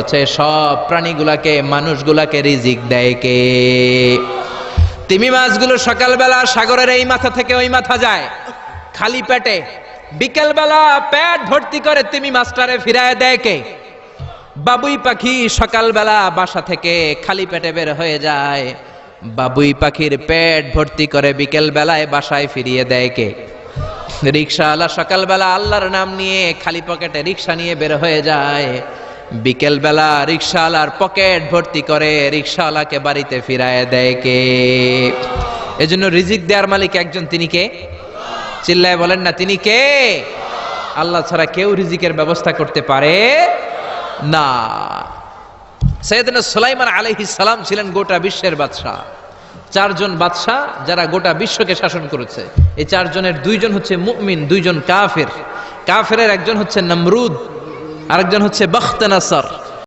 আছে সব প্রাণীগুলাকে মানুষগুলাকে রিজিক দেয় কে? তিমি মাছগুলো সকালবেলা সাগরের এই মাথা থেকে ওই মাথা যায় খালি পেটে, বিকেলবেলা পেট ভর্তি করে তিমি মাছটারে ফিরায় দেয় কে? বাবুই পাখি সকালবেলা বাসা থেকে খালি পেটে বের হয়ে যায়, বাবুই পাখির পেট ভর্তি করে বিকেল বেলায় বাসায় ফিরিয়ে দেয় কে? রিকশাওয়ালা সকালবেলা আল্লাহর নাম নিয়ে খালি পকেটে রিকশা নিয়ে বের হয়ে যায়, বিকেল বেলা রিকশাওয়ালার পকেট ভর্তি করে রিকশাওয়ালাকে বাড়িতে ফিরায় দেয় কে? এজন্য রিজিক দেওয়ার মালিক একজন, তিনি কে? চিল্লায় বলেন না, তিনি কে? আল্লাহ ছাড়া কেউ রিজিকের ব্যবস্থা করতে পারে না। সাইয়েদনা সুলাইমান আলাইহিস সালাম ছিলেন গোটা বিশ্বের বাদশা। চারজন বাদশা যারা গোটা বিশ্বকে শাসন করেছে, এই চারজনের দুইজন হচ্ছে মুমিন, দুইজন কাফের। কাফেরের একজন হচ্ছে নমরুদ, আরেকজন হচ্ছে বখত নাসর,